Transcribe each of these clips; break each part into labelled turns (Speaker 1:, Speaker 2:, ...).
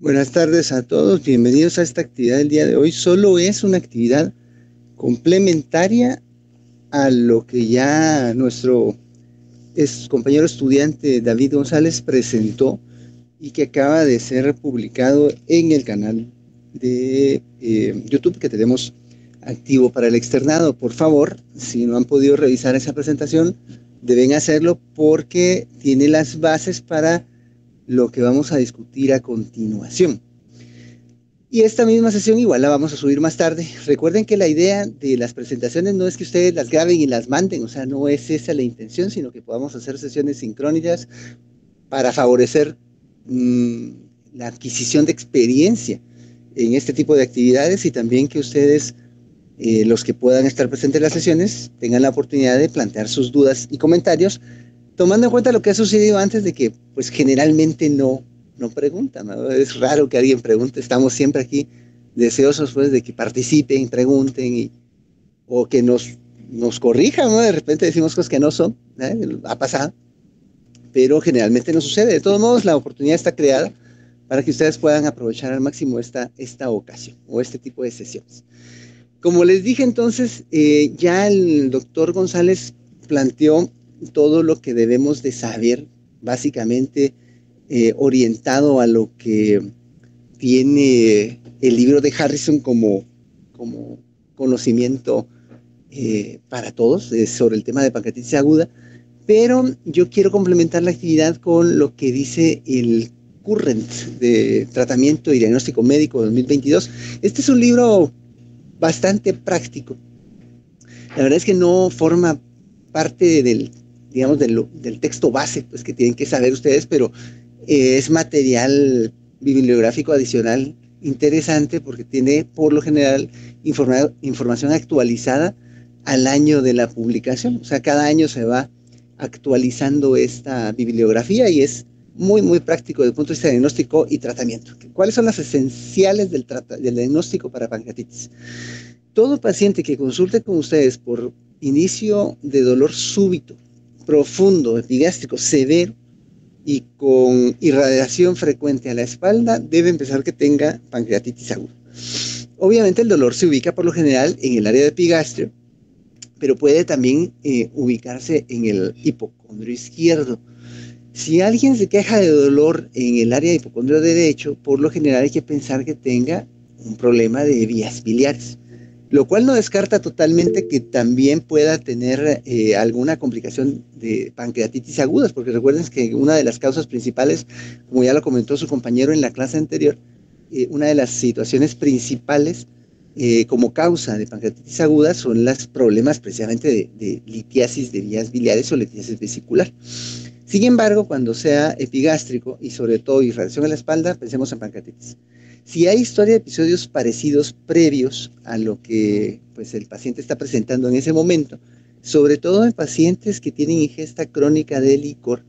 Speaker 1: Buenas tardes a todos, bienvenidos a esta actividad del día de hoy. Solo es una actividad complementaria a lo que ya nuestro compañero estudiante David González presentó y que acaba de ser publicado en el canal de YouTube que tenemos activo para el externado. Por favor, si no han podido revisar esa presentación, deben hacerlo porque tiene las bases para lo que vamos a discutir a continuación. Y esta misma sesión igual la vamos a subir más tarde. Recuerden que la idea de las presentaciones no es que ustedes las graben y las manden, o sea, no es esa la intención, sino que podamos hacer sesiones sincrónicas para favorecer la adquisición de experiencia en este tipo de actividades y también que ustedes, los que puedan estar presentes en las sesiones, tengan la oportunidad de plantear sus dudas y comentarios, tomando en cuenta lo que ha sucedido antes de que, pues, generalmente no preguntan, ¿no? Es raro que alguien pregunte, estamos siempre aquí deseosos, pues, de que participen, pregunten, o que nos corrijan, ¿no? De repente decimos cosas que no son, ha pasado, pero generalmente no sucede. De todos modos, la oportunidad está creada para que ustedes puedan aprovechar al máximo esta ocasión o este tipo de sesiones. Como les dije entonces, ya el doctor González planteó todo lo que debemos de saber, básicamente orientado a lo que tiene el libro de Harrison como conocimiento para todos sobre el tema de pancreatitis aguda, pero yo quiero complementar la actividad con lo que dice el Current de Tratamiento y Diagnóstico Médico 2022. Este es un libro bastante práctico. La verdad es que no forma parte del texto base, pues, que tienen que saber ustedes, pero es material bibliográfico adicional interesante porque tiene, por lo general, información actualizada al año de la publicación. O sea, cada año se va actualizando esta bibliografía y es muy, muy práctico desde el punto de vista de diagnóstico y tratamiento. ¿Cuáles son las esenciales del diagnóstico para pancreatitis? Todo paciente que consulte con ustedes por inicio de dolor súbito, profundo, epigástrico, severo y con irradiación frecuente a la espalda, debe empezar que tenga pancreatitis aguda. Obviamente el dolor se ubica por lo general en el área de epigastrio, pero puede también ubicarse en el hipocondrio izquierdo. Si alguien se queja de dolor en el área de hipocondrio derecho, por lo general hay que pensar que tenga un problema de vías biliares, lo cual no descarta totalmente que también pueda tener alguna complicación de pancreatitis agudas, porque recuerden que una de las causas principales, como ya lo comentó su compañero en la clase anterior, una de las situaciones principales como causa de pancreatitis aguda son los problemas precisamente de litiasis de vías biliares o litiasis vesicular. Sin embargo, cuando sea epigástrico y sobre todo irradiación a la espalda, pensemos en pancreatitis. Si hay historia de episodios parecidos previos a lo que, pues, el paciente está presentando en ese momento, sobre todo en pacientes que tienen ingesta crónica de licor,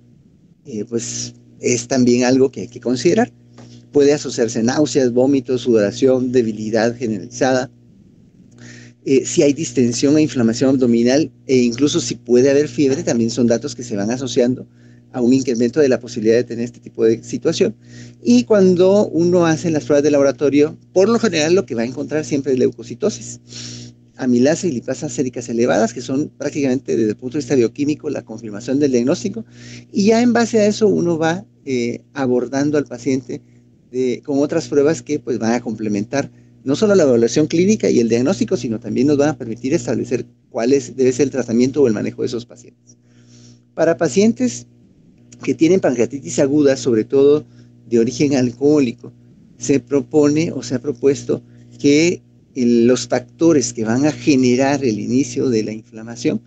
Speaker 1: pues es también algo que hay que considerar. Puede asociarse náuseas, vómitos, sudoración, debilidad generalizada. Si hay distensión e inflamación abdominal e incluso si puede haber fiebre, también son datos que se van asociando a un incremento de la posibilidad de tener este tipo de situación. Y cuando uno hace las pruebas de laboratorio, por lo general lo que va a encontrar siempre es leucocitosis, amilasa y lipasas séricas elevadas, que son prácticamente desde el punto de vista bioquímico la confirmación del diagnóstico, y ya en base a eso uno va abordando al paciente con otras pruebas que, pues, van a complementar no solo la evaluación clínica y el diagnóstico, sino también nos van a permitir establecer cuál debe ser el tratamiento o el manejo de esos pacientes. Para pacientes que tienen pancreatitis aguda, sobre todo de origen alcohólico, se propone o se ha propuesto que los factores que van a generar el inicio de la inflamación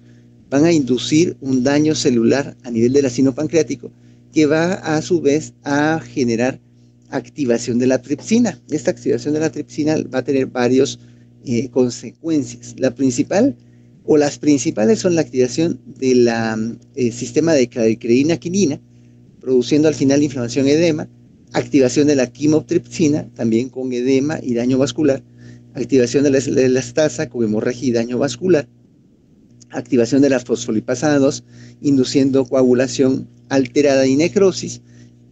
Speaker 1: van a inducir un daño celular a nivel del ácido pancreático que va a su vez a generar activación de la tripsina. Esta activación de la tripsina va a tener varias consecuencias. La principal o las principales son la activación del sistema de claritidina-quinina, produciendo al final inflamación edema, activación de la quimotripsina, también con edema y daño vascular, activación de la elastasa con hemorragia y daño vascular, activación de la fosfolipasa 2, induciendo coagulación alterada y necrosis,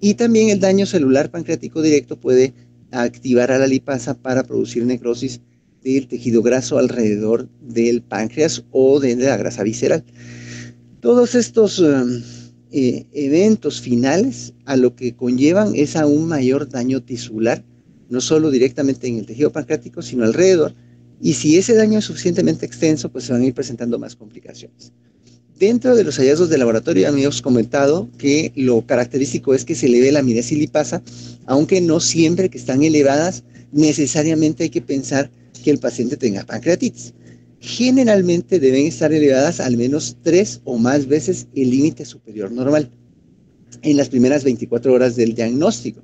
Speaker 1: Y también el daño celular pancreático directo puede activar a la lipasa para producir necrosis del tejido graso alrededor del páncreas o de la grasa visceral. Todos estos eventos finales a lo que conllevan es a un mayor daño tisular, no solo directamente en el tejido pancreático, sino alrededor, y si ese daño es suficientemente extenso, pues se van a ir presentando más complicaciones. Dentro de los hallazgos de laboratorio, habíamos comentado que lo característico es que se eleve la amilasa y lipasa, aunque no siempre que están elevadas, necesariamente hay que pensar que el paciente tenga pancreatitis. Generalmente deben estar elevadas al menos 3 o más veces el límite superior normal en las primeras 24 horas del diagnóstico.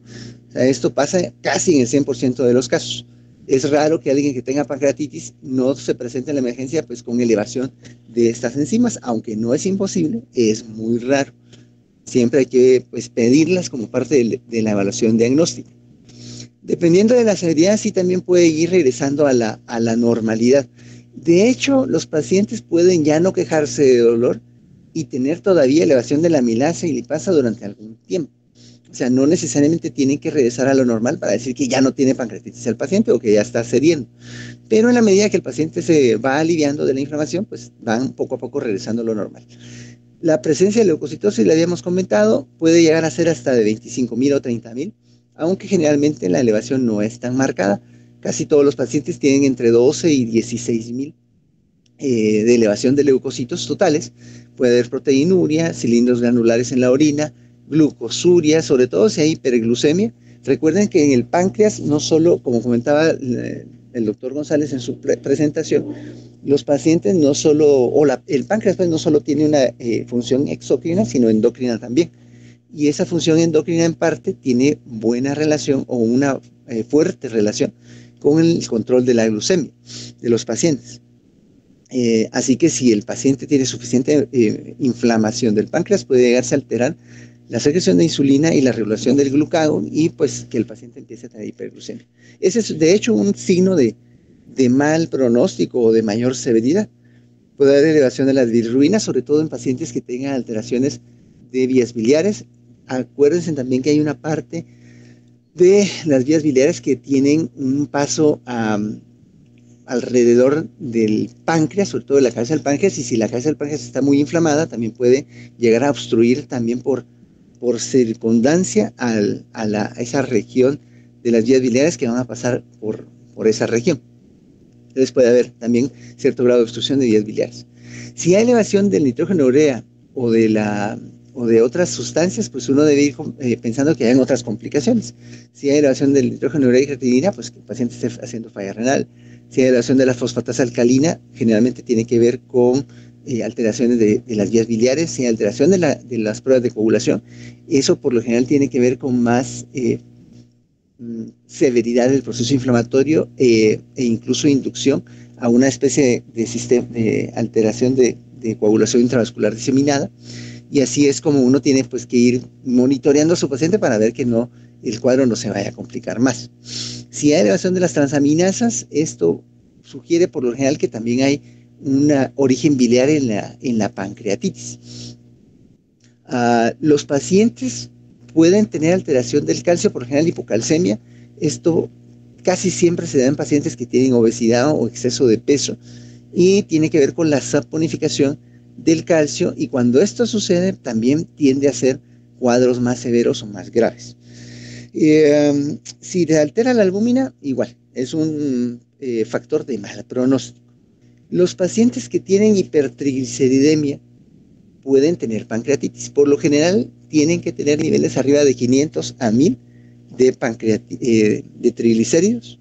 Speaker 1: O sea, esto pasa casi en el 100% de los casos. Es raro que alguien que tenga pancreatitis no se presente en la emergencia pues con elevación de estas enzimas, aunque no es imposible, es muy raro. Siempre hay que pues, pedirlas como parte de la evaluación diagnóstica. Dependiendo de la severidad, sí también puede ir regresando a la normalidad. De hecho, los pacientes pueden ya no quejarse de dolor y tener todavía elevación de la amilasa y lipasa durante algún tiempo. O sea, no necesariamente tienen que regresar a lo normal para decir que ya no tiene pancreatitis el paciente o que ya está cediendo. Pero en la medida que el paciente se va aliviando de la inflamación, pues van poco a poco regresando a lo normal. La presencia de leucocitosis, la habíamos comentado, puede llegar a ser hasta de 25.000 o 30.000, aunque generalmente la elevación no es tan marcada. Casi todos los pacientes tienen entre 12 y 16.000 de elevación de leucocitos totales. Puede haber proteinuria, cilindros granulares en la orina, glucosuria, sobre todo si hay hiperglucemia. Recuerden que en el páncreas, no solo, como comentaba el doctor González en su presentación, los pacientes no solo, el páncreas pues no solo tiene una función exócrina, sino endocrina también. Y esa función endocrina en parte tiene buena relación o una fuerte relación con el control de la glucemia de los pacientes. Así que si el paciente tiene suficiente inflamación del páncreas, puede llegarse a alterar la secreción de insulina y la regulación del glucagón y pues que el paciente empiece a tener hiperglucemia. Ese es de hecho un signo de mal pronóstico o de mayor severidad. Puede haber elevación de las bilirrubinas, sobre todo en pacientes que tengan alteraciones de vías biliares. Acuérdense también que hay una parte de las vías biliares que tienen un paso alrededor del páncreas, sobre todo de la cabeza del páncreas, y si la cabeza del páncreas está muy inflamada, también puede llegar a obstruir también por circundancia a esa región de las vías biliares que van a pasar por esa región. Entonces puede haber también cierto grado de obstrucción de vías biliares. Si hay elevación del nitrógeno urea o de otras sustancias, pues uno debe ir pensando que hay otras complicaciones. Si hay elevación del nitrógeno urea y creatinina, pues que el paciente esté haciendo falla renal. Si hay elevación de la fosfatasa alcalina, generalmente tiene que ver con alteraciones de las vías biliares. Si hay alteración de las pruebas de coagulación, eso por lo general tiene que ver con más severidad del proceso inflamatorio e incluso inducción a una especie de alteración de coagulación intravascular diseminada. Y así es como uno tiene pues que ir monitoreando a su paciente para ver que el cuadro no se vaya a complicar más. Si hay elevación de las transaminasas, esto sugiere por lo general que también hay un origen biliar en la pancreatitis. Los pacientes pueden tener alteración del calcio, por lo general hipocalcemia. Esto casi siempre se da en pacientes que tienen obesidad o exceso de peso y tiene que ver con la saponificación del calcio, y cuando esto sucede también tiende a ser cuadros más severos o más graves. Si se altera la albúmina, igual, es un factor de mal pronóstico. Los pacientes que tienen hipertrigliceridemia pueden tener pancreatitis. Por lo general tienen que tener niveles arriba de 500 a 1000 de triglicéridos.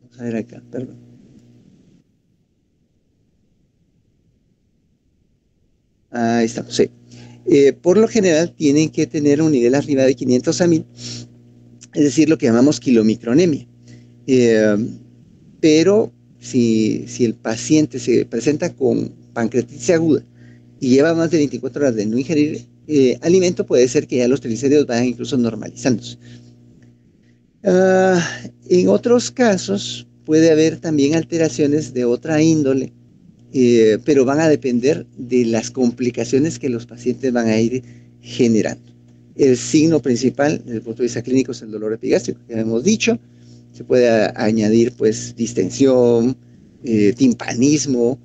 Speaker 1: Vamos a ver acá, perdón. Ahí estamos, sí. Por lo general tienen que tener un nivel arriba de 500 a 1000, es decir, lo que llamamos kilomicronemia. Pero si el paciente se presenta con pancreatitis aguda y lleva más de 24 horas de no ingerir alimento, puede ser que ya los triglicéridos vayan incluso normalizándose. En otros casos puede haber también alteraciones de otra índole pero van a depender de las complicaciones que los pacientes van a ir generando. El signo principal desde el punto de vista clínico es el dolor epigástrico, que ya hemos dicho. Se puede añadir pues distensión, timpanismo,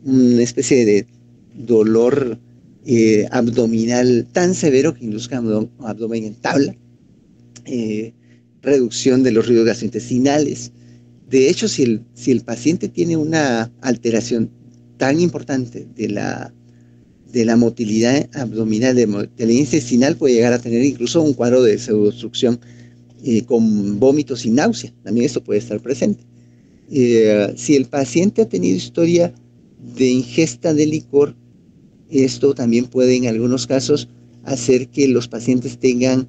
Speaker 1: una especie de dolor abdominal tan severo que induzca abdomen en tabla, reducción de los ruidos gastrointestinales. De hecho, si el paciente tiene una alteración tan importante de la motilidad abdominal, de motilidad intestinal, puede llegar a tener incluso un cuadro de pseudoobstrucción con vómitos y náusea. También esto puede estar presente. Si el paciente ha tenido historia de ingesta de licor, esto también puede en algunos casos hacer que los pacientes tengan,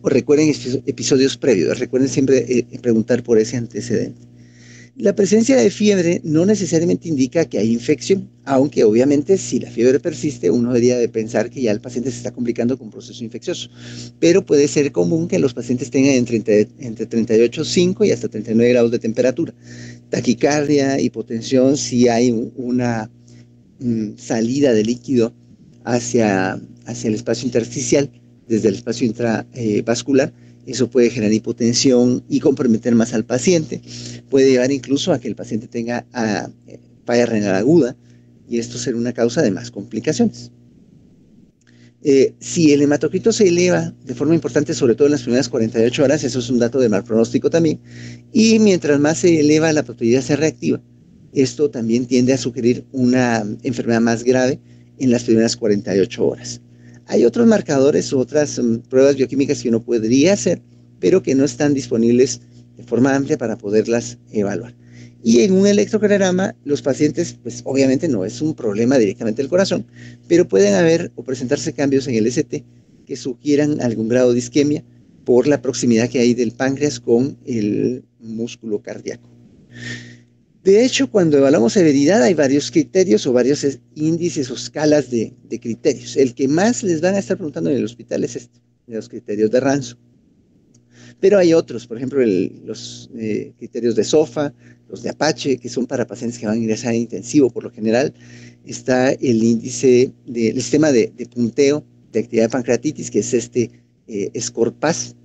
Speaker 1: recuerden episodios previos, recuerden siempre preguntar por ese antecedente. La presencia de fiebre no necesariamente indica que hay infección, aunque obviamente si la fiebre persiste, uno debería de pensar que ya el paciente se está complicando con un proceso infeccioso, pero puede ser común que los pacientes tengan entre 38,5 y hasta 39 grados de temperatura. Taquicardia, hipotensión, si hay una salida de líquido hacia el espacio intersticial, desde el espacio intravascular, eso puede generar hipotensión y comprometer más al paciente. Puede llevar incluso a que el paciente tenga falla renal aguda, y esto será una causa de más complicaciones. Si el hematocrito se eleva de forma importante, sobre todo en las primeras 48 horas, eso es un dato de mal pronóstico también, y mientras más se eleva, la probabilidad se reactiva. Esto también tiende a sugerir una enfermedad más grave en las primeras 48 horas. Hay otros marcadores, otras pruebas bioquímicas que uno podría hacer, pero que no están disponibles de forma amplia para poderlas evaluar. Y en un electrocardiograma, los pacientes, pues obviamente no es un problema directamente del corazón, pero pueden haber o presentarse cambios en el ST que sugieran algún grado de isquemia por la proximidad que hay del páncreas con el músculo cardíaco. De hecho, cuando evaluamos severidad hay varios criterios o varios índices o escalas de criterios. El que más les van a estar preguntando en el hospital es este, los criterios de Ransom. Pero hay otros, por ejemplo, los criterios de SOFA, los de Apache, que son para pacientes que van a ingresar en intensivo por lo general. Está el índice del sistema de punteo de actividad de pancreatitis, que es este SCORPAS,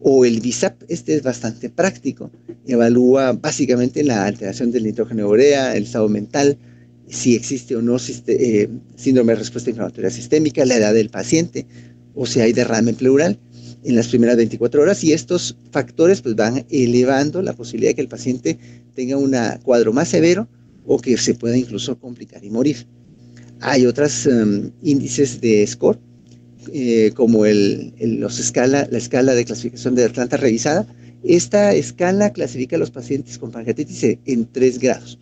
Speaker 1: o el BISAP. Este es bastante práctico, evalúa básicamente la alteración del nitrógeno de urea, el estado mental, si existe o no síndrome de respuesta inflamatoria sistémica, la edad del paciente, o si hay derrame pleural en las primeras 24 horas, y estos factores pues van elevando la posibilidad de que el paciente tenga un cuadro más severo o que se pueda incluso complicar y morir. Hay otros índices de SCORE, como la escala de clasificación de Atlanta revisada. Esta escala clasifica a los pacientes con pancreatitis en 3 grados.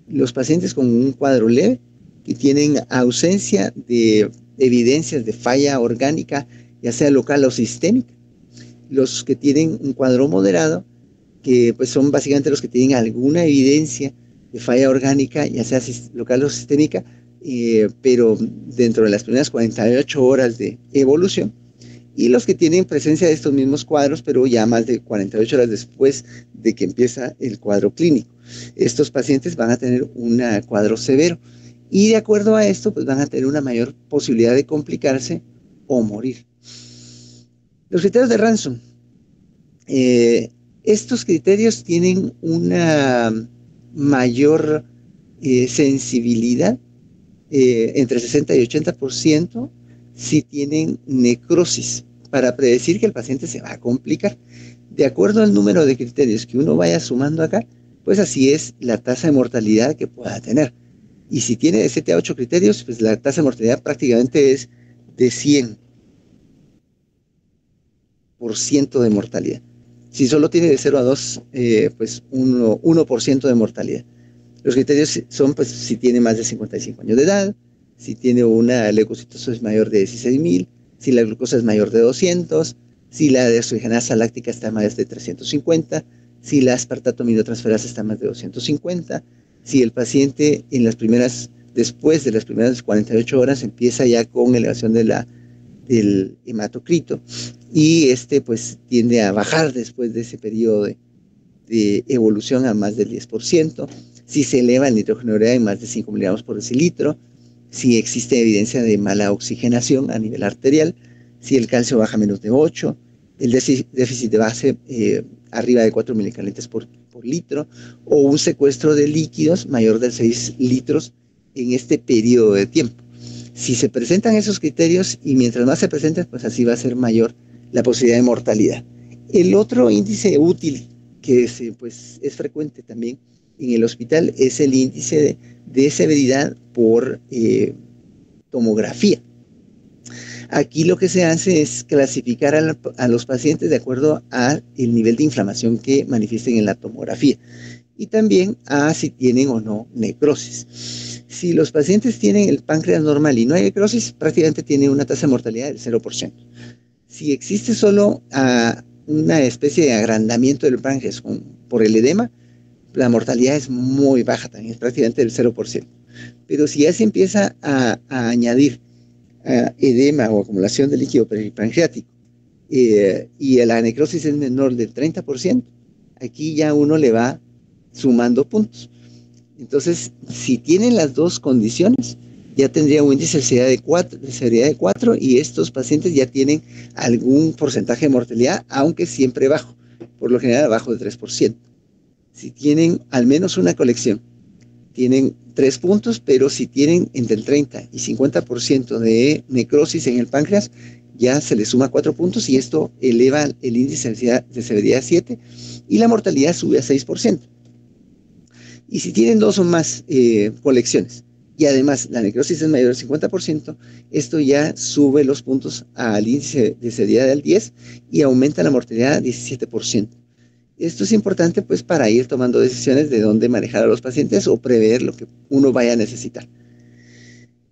Speaker 1: Los pacientes con un cuadro leve, que tienen ausencia de evidencias de falla orgánica, ya sea local o sistémica. Los que tienen un cuadro moderado, que pues son básicamente los que tienen alguna evidencia de falla orgánica, ya sea local o sistémica, pero dentro de las primeras 48 horas de evolución, y los que tienen presencia de estos mismos cuadros, pero ya más de 48 horas después de que empieza el cuadro clínico. Estos pacientes van a tener un cuadro severo, y de acuerdo a esto, pues van a tener una mayor posibilidad de complicarse o morir. Los criterios de Ransom. Estos criterios tienen una mayor sensibilidad, entre 60 y 80%, si tienen necrosis, para predecir que el paciente se va a complicar. De acuerdo al número de criterios que uno vaya sumando acá, pues así es la tasa de mortalidad que pueda tener. Y si tiene de 7 a 8 criterios, pues la tasa de mortalidad prácticamente es de 100% de mortalidad. Si solo tiene de 0 a 2, pues 1% de mortalidad. Los criterios son, pues, si tiene más de 55 años de edad, si tiene una leucocitosis mayor de 16,000, si la glucosa es mayor de 200, si la desoxigenasa láctica está más de 350, si la aspartato aminotransferasa está más de 250, si el paciente después de las primeras 48 horas empieza ya con elevación del hematocrito, y pues tiende a bajar después de ese periodo de evolución a más del 10%, si se eleva el nitrógeno urea en más de 5 miligramos por decilitro, si existe evidencia de mala oxigenación a nivel arterial, si el calcio baja menos de 8, el déficit de base arriba de 4 milicalentes por litro, o un secuestro de líquidos mayor de 6 litros en este periodo de tiempo. Si se presentan esos criterios, y mientras más se presenten, pues así va a ser mayor la posibilidad de mortalidad. El otro índice útil que pues, es frecuente también en el hospital es el índice de severidad por tomografía. Aquí lo que se hace es clasificar a los pacientes de acuerdo al nivel de inflamación que manifiesten en la tomografía y también a si tienen o no necrosis. Si los pacientes tienen el páncreas normal y no hay necrosis, prácticamente tienen una tasa de mortalidad del 0%. Si existe solo una especie de agrandamiento del páncreas por el edema, la mortalidad es muy baja también, es prácticamente del 0%. Pero si ya se empieza a añadir edema o acumulación de líquido peripancreático y la necrosis es menor del 30%, aquí ya uno le va sumando puntos. Entonces, si tienen las dos condiciones, ya tendría un índice de severidad de 4 y estos pacientes ya tienen algún porcentaje de mortalidad, aunque siempre bajo, por lo general abajo del 3%. Si tienen al menos una colección, tienen 3 puntos, pero si tienen entre el 30 y 50% de necrosis en el páncreas, ya se le suma 4 puntos y esto eleva el índice de severidad a 7 y la mortalidad sube a 6%. Y si tienen 2 o más colecciones y además la necrosis es mayor del 50%, esto ya sube los puntos al índice de severidad al 10 y aumenta la mortalidad a 17%. Esto es importante pues para ir tomando decisiones de dónde manejar a los pacientes o prever lo que uno vaya a necesitar.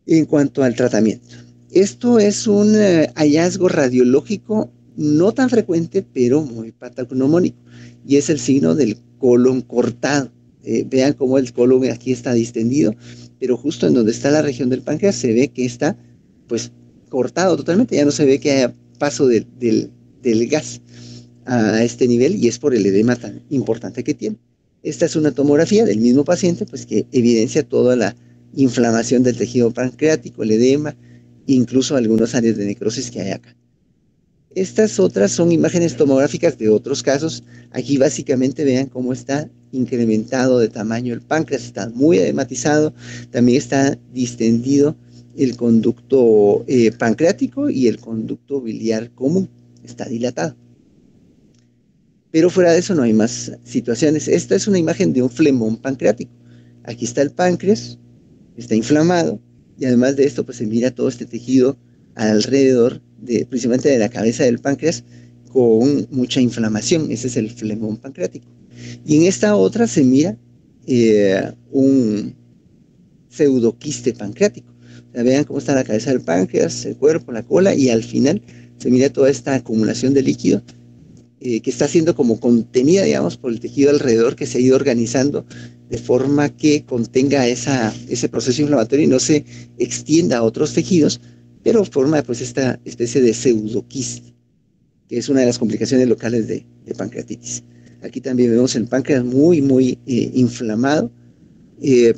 Speaker 1: En cuanto al tratamiento, esto es un hallazgo radiológico no tan frecuente, pero muy patognomónico, y es el signo del colon cortado. Vean cómo el colon aquí está distendido, pero justo en donde está la región del páncreas se ve que está pues cortado totalmente, ya no se ve que haya paso del gas a este nivel y es por el edema tan importante que tiene. Esta es una tomografía del mismo paciente pues que evidencia toda la inflamación del tejido pancreático, el edema, incluso algunas áreas de necrosis que hay acá. Estas otras son imágenes tomográficas de otros casos. Aquí básicamente vean cómo está incrementado de tamaño el páncreas, está muy edematizado, también está distendido el conducto pancreático y el conducto biliar común, está dilatado. Pero fuera de eso no hay más situaciones. Esta es una imagen de un flemón pancreático. Aquí está el páncreas, está inflamado y además de esto pues se mira todo este tejido alrededor, principalmente de la cabeza del páncreas, con mucha inflamación. Ese es el flemón pancreático. Y en esta otra se mira un pseudoquiste pancreático. O sea, vean cómo está la cabeza del páncreas, el cuerpo, la cola, y al final se mira toda esta acumulación de líquido que está siendo como contenida, digamos, por el tejido alrededor que se ha ido organizando de forma que contenga ese proceso inflamatorio y no se extienda a otros tejidos, pero forma pues esta especie de pseudoquiste, que es una de las complicaciones locales de pancreatitis. Aquí también vemos el páncreas muy inflamado,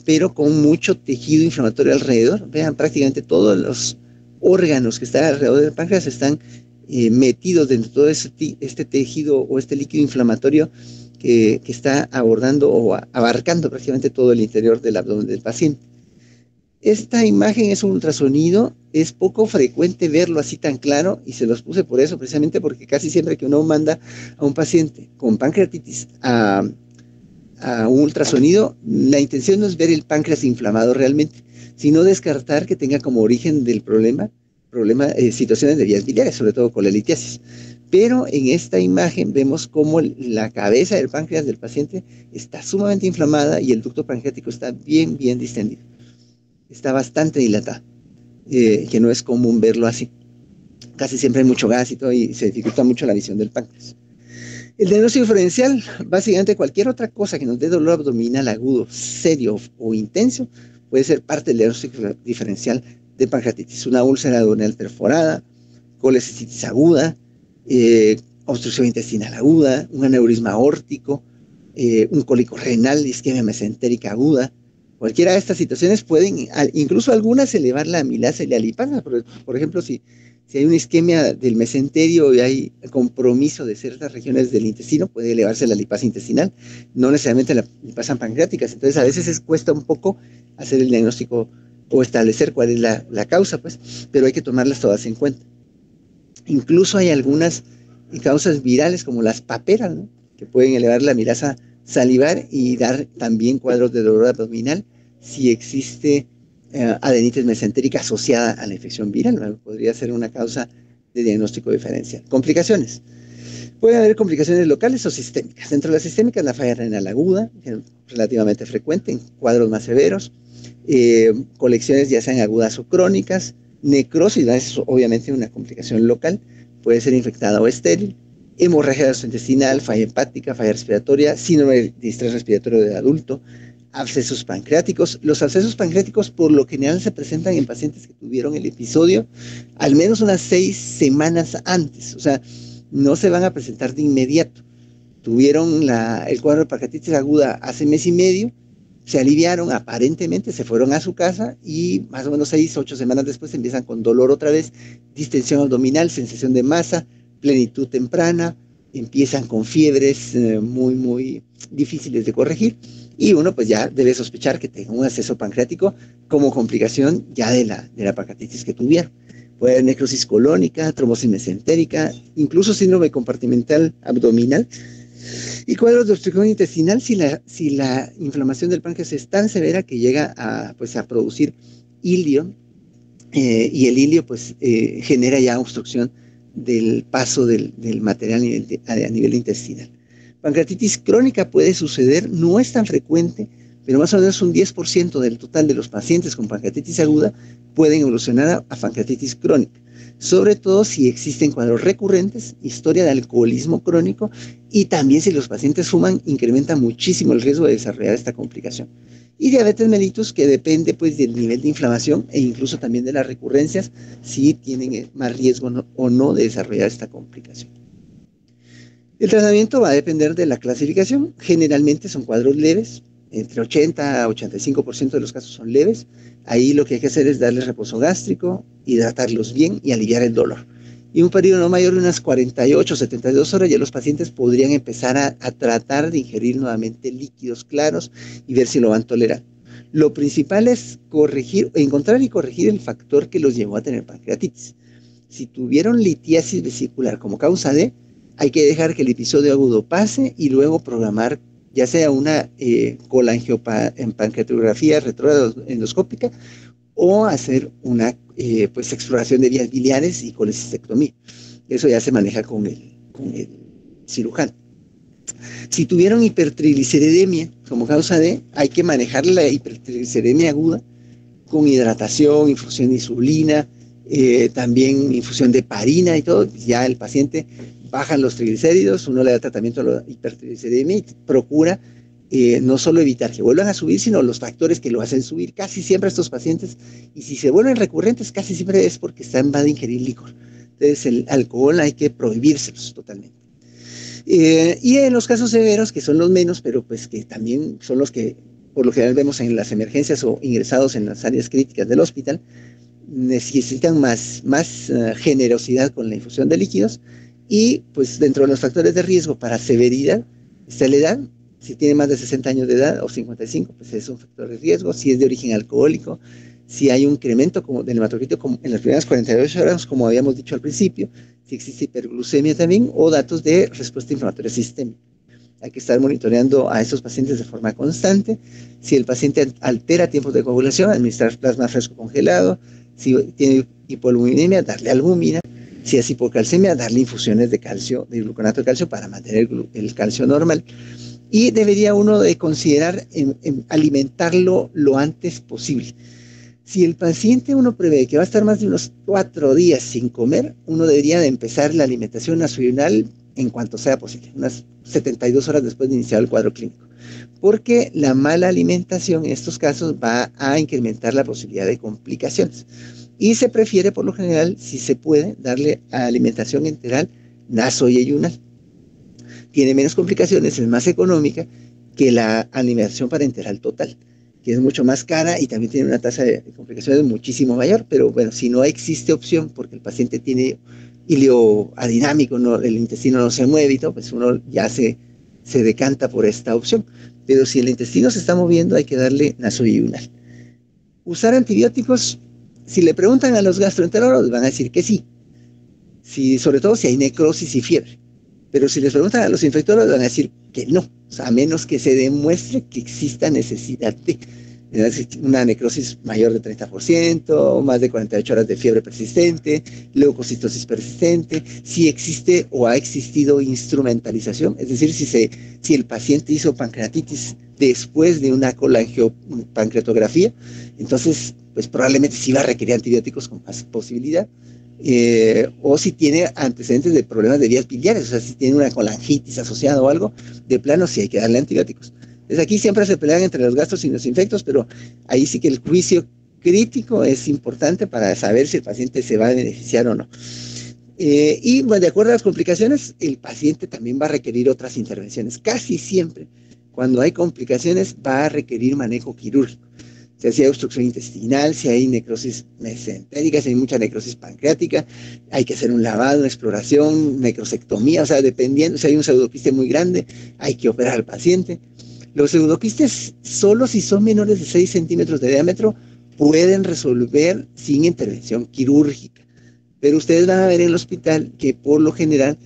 Speaker 1: pero con mucho tejido inflamatorio alrededor. Vean, prácticamente todos los órganos que están alrededor del páncreas están metidos dentro de todo este tejido o este líquido inflamatorio que está abordando o abarcando prácticamente todo el interior del abdomen del paciente. Esta imagen es un ultrasonido, es poco frecuente verlo así tan claro y se los puse por eso, precisamente porque casi siempre que uno manda a un paciente con pancreatitis a un ultrasonido, la intención no es ver el páncreas inflamado realmente, sino descartar que tenga como origen del problema situaciones de vías biliares, sobre todo colelitiasis. Pero en esta imagen vemos cómo la cabeza del páncreas del paciente está sumamente inflamada y el ducto pancreático está bien distendido. Está bastante dilatado, que no es común verlo así. Casi siempre hay mucho gas y todo y se dificulta mucho la visión del páncreas. El diagnóstico diferencial, básicamente cualquier otra cosa que nos dé dolor abdominal agudo, serio o intenso, puede ser parte del diagnóstico diferencial de pancreatitis. Una úlcera duodenal perforada, colecistitis aguda, obstrucción intestinal aguda, un aneurisma aórtico, un cólico renal, isquemia mesentérica aguda. Cualquiera de estas situaciones pueden, incluso algunas, elevar la amilasa y la lipasa. Por ejemplo, si hay una isquemia del mesenterio y hay compromiso de ciertas regiones del intestino, puede elevarse la lipasa intestinal, no necesariamente la lipasa pancreática. Entonces, a veces cuesta un poco hacer el diagnóstico o establecer cuál es la causa, pues, pero hay que tomarlas todas en cuenta. Incluso hay algunas causas virales, como las paperas, ¿no?, que pueden elevar la amilasa salivar y dar también cuadros de dolor abdominal si existe adenitis mesentérica asociada a la infección viral, ¿no? Podría ser una causa de diagnóstico diferencial. Complicaciones. Puede haber complicaciones locales o sistémicas. Dentro de las sistémicas, la falla renal aguda, que es relativamente frecuente en cuadros más severos, colecciones ya sean agudas o crónicas, necrosis, es obviamente una complicación local, puede ser infectada o estéril, hemorragia gastrointestinal, falla hepática, falla respiratoria, síndrome de distrés respiratorio de adulto, abscesos pancreáticos. Los abscesos pancreáticos por lo general se presentan en pacientes que tuvieron el episodio al menos unas 6 semanas antes, o sea, no se van a presentar de inmediato. Tuvieron el cuadro de pancreatitis aguda hace mes y medio, se aliviaron, aparentemente se fueron a su casa y más o menos 6 u 8 semanas después empiezan con dolor otra vez, distensión abdominal, sensación de masa, plenitud temprana, empiezan con fiebres muy difíciles de corregir, y uno pues ya debe sospechar que tenga un absceso pancreático como complicación ya de la pancreatitis que tuvieron. Puede haber necrosis colónica, trombosis mesentérica, incluso síndrome compartimental abdominal y cuadros de obstrucción intestinal si la inflamación del páncreas es tan severa que llega a producir hilio, y el hilio pues genera ya obstrucción del paso del material a nivel intestinal. Pancreatitis crónica puede suceder, no es tan frecuente, pero más o menos un 10% del total de los pacientes con pancreatitis aguda pueden evolucionar a pancreatitis crónica, sobre todo si existen cuadros recurrentes, historia de alcoholismo crónico, y también si los pacientes fuman, incrementa muchísimo el riesgo de desarrollar esta complicación. Y diabetes mellitus, que depende pues del nivel de inflamación e incluso también de las recurrencias, si tienen más riesgo o no de desarrollar esta complicación. El tratamiento va a depender de la clasificación. Generalmente son cuadros leves, entre 80 a 85% de los casos son leves. Ahí lo que hay que hacer es darles reposo gástrico, hidratarlos bien y aliviar el dolor. Y un periodo no mayor de unas 48 o 72 horas ya los pacientes podrían empezar a tratar de ingerir nuevamente líquidos claros y ver si lo van tolerando. Lo principal es encontrar y corregir el factor que los llevó a tener pancreatitis. Si tuvieron litiasis vesicular como causa de, hay que dejar que el episodio agudo pase y luego programar ya sea una colangiopancreatografía retrógrado-endoscópica o hacer una exploración de vías biliares y colecistectomía. Eso ya se maneja con el cirujano. Si tuvieron hipertrigliceridemia como causa de, hay que manejar la hipertrigliceridemia aguda con hidratación, infusión de insulina, también infusión de heparina y todo. Ya el paciente bajan los triglicéridos, uno le da tratamiento a la hipertrigliceridemia y procura no solo evitar que vuelvan a subir, sino los factores que lo hacen subir casi siempre a estos pacientes, y si se vuelven recurrentes casi siempre es porque están va de ingerir licor. Entonces el alcohol hay que prohibírselos totalmente. Y en los casos severos, que son los menos, pero pues que también son los que por lo general vemos en las emergencias o ingresados en las áreas críticas del hospital, necesitan más generosidad con la infusión de líquidos. Y pues dentro de los factores de riesgo para severidad está la edad. Si tiene más de 60 años de edad o 55, pues es un factor de riesgo. Si es de origen alcohólico, si hay un incremento del hematocrito en las primeras 48 horas, como habíamos dicho al principio, si existe hiperglucemia también o datos de respuesta inflamatoria sistémica. Hay que estar monitoreando a estos pacientes de forma constante. Si el paciente altera tiempos de coagulación, administrar plasma fresco congelado. Si tiene hipoaluminemia, darle albúmina. Si es hipocalcemia, darle infusiones de calcio, de gluconato de calcio para mantener el calcio normal. Y debería uno de considerar alimentarlo lo antes posible. Si el paciente uno prevé que va a estar más de unos 4 días sin comer, uno debería de empezar la alimentación nacional en cuanto sea posible, unas 72 horas después de iniciar el cuadro clínico. Porque la mala alimentación en estos casos va a incrementar la posibilidad de complicaciones. Y se prefiere, por lo general, si se puede, darle alimentación enteral nasoyeyunal. tiene menos complicaciones, es más económica que la alimentación parenteral total, que es mucho más cara y también tiene una tasa de complicaciones muchísimo mayor, pero bueno, si no existe opción porque el paciente tiene hilio adinámico, no, el intestino no se mueve y todo, pues uno ya se decanta por esta opción. Pero si el intestino se está moviendo, hay que darle nasoyunal. Usar antibióticos, si le preguntan a los gastroenterólogos, van a decir que sí, sobre todo si hay necrosis y fiebre. Pero si les preguntan a los infectólogos, van a decir que no, o sea, a menos que se demuestre que exista necesidad de una necrosis mayor de 30%, más de 48 horas de fiebre persistente, leucocitosis persistente, si existe o ha existido instrumentalización, es decir, si el paciente hizo pancreatitis después de una colangiopancreatografía, entonces pues probablemente sí va a requerir antibióticos con más posibilidad. O si tiene antecedentes de problemas de vías biliares, o sea, si tiene una colangitis asociada o algo, de plano sí hay que darle antibióticos. Entonces aquí siempre se pelean entre los gastros y los infectos, pero ahí sí que el juicio crítico es importante para saber si el paciente se va a beneficiar o no. Y bueno, de acuerdo a las complicaciones, el paciente también va a requerir otras intervenciones. Casi siempre, cuando hay complicaciones, va a requerir manejo quirúrgico. Si hay obstrucción intestinal, si hay necrosis mesentérica, si hay mucha necrosis pancreática, hay que hacer un lavado, una exploración, necrosectomía, o sea, dependiendo, si hay un pseudoquiste muy grande, hay que operar al paciente. Los pseudoquistes, solo si son menores de 6 centímetros de diámetro, pueden resolver sin intervención quirúrgica. Pero ustedes van a ver en el hospital que por lo general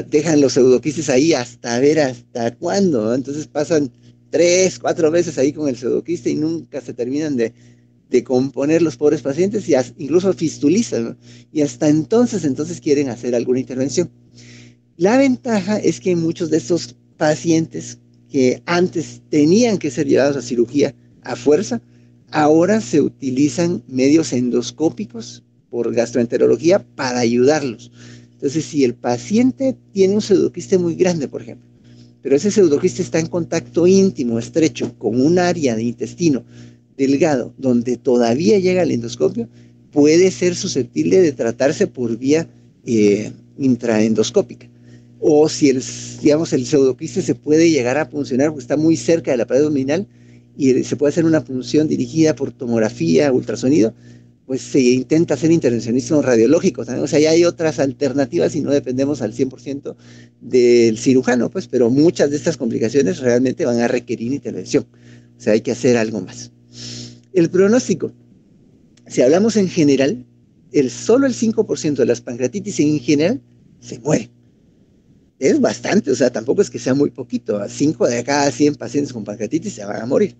Speaker 1: dejan los pseudoquistes ahí hasta ver hasta cuándo, ¿no? Entonces pasan 3, 4 veces ahí con el pseudoquiste y nunca se terminan de componer los pobres pacientes y incluso fistulizan, ¿no? Y hasta entonces quieren hacer alguna intervención. La ventaja es que muchos de estos pacientes que antes tenían que ser llevados a cirugía a fuerza, ahora se utilizan medios endoscópicos por gastroenterología para ayudarlos. Entonces, si el paciente tiene un pseudoquiste muy grande, por ejemplo, pero ese pseudoquiste está en contacto íntimo, estrecho, con un área de intestino delgado, donde todavía llega el endoscopio, puede ser susceptible de tratarse por vía intraendoscópica. O si el pseudoquiste se puede llegar a puncionar porque está muy cerca de la pared abdominal y se puede hacer una punción dirigida por tomografía, ultrasonido, pues se intenta hacer intervencionismo radiológico también. O sea, ya hay otras alternativas y no dependemos al 100% del cirujano, pues, pero muchas de estas complicaciones realmente van a requerir intervención. O sea, hay que hacer algo más. El pronóstico, si hablamos en general, solo el 5% de las pancreatitis en general se mueren. Es bastante, o sea, tampoco es que sea muy poquito. 5 de cada 100 pacientes con pancreatitis se van a morir.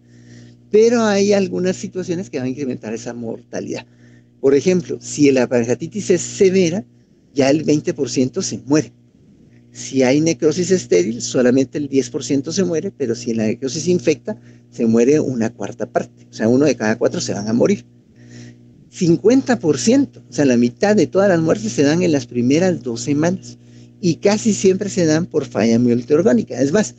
Speaker 1: Pero hay algunas situaciones que van a incrementar esa mortalidad. Por ejemplo, si la pancreatitis es severa, ya el 20% se muere. Si hay necrosis estéril, solamente el 10% se muere, pero si la necrosis infecta, se muere una cuarta parte. O sea, 1 de cada 4 se van a morir. 50%, o sea, la mitad de todas las muertes se dan en las primeras 2 semanas. Y casi siempre se dan por falla multiorgánica. Es más,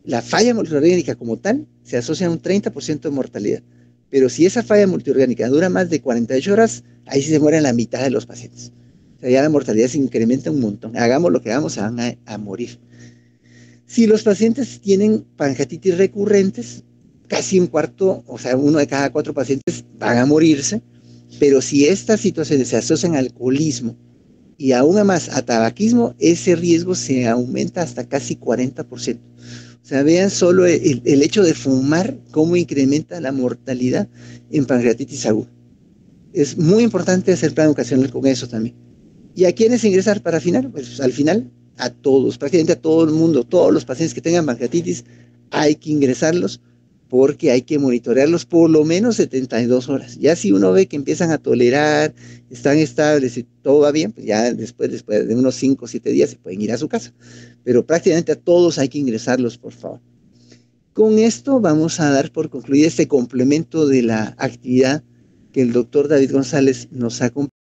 Speaker 1: la falla multiorgánica como tal se asocia a un 30% de mortalidad. Pero si esa falla multiorgánica dura más de 48 horas, ahí sí se mueren la mitad de los pacientes. O sea, ya la mortalidad se incrementa un montón. Hagamos lo que hagamos, se van a morir. Si los pacientes tienen pancreatitis recurrentes, casi un cuarto, o sea, 1 de cada 4 pacientes van a morirse. Pero si estas situaciones se asocian al alcoholismo y aún más a tabaquismo, ese riesgo se aumenta hasta casi 40%. O sea, vean solo el hecho de fumar, cómo incrementa la mortalidad en pancreatitis aguda. Es muy importante hacer plan educacional con eso también. ¿Y a quiénes ingresar para final? Pues al final, a todos, prácticamente a todo el mundo, todos los pacientes que tengan pancreatitis, hay que ingresarlos porque hay que monitorearlos por lo menos 72 horas. Ya si uno ve que empiezan a tolerar, están estables y todo va bien, pues ya después de unos 5 o 7 días se pueden ir a su casa. Pero prácticamente a todos hay que ingresarlos, por favor. Con esto vamos a dar por concluido este complemento de la actividad que el doctor David González nos ha compartido.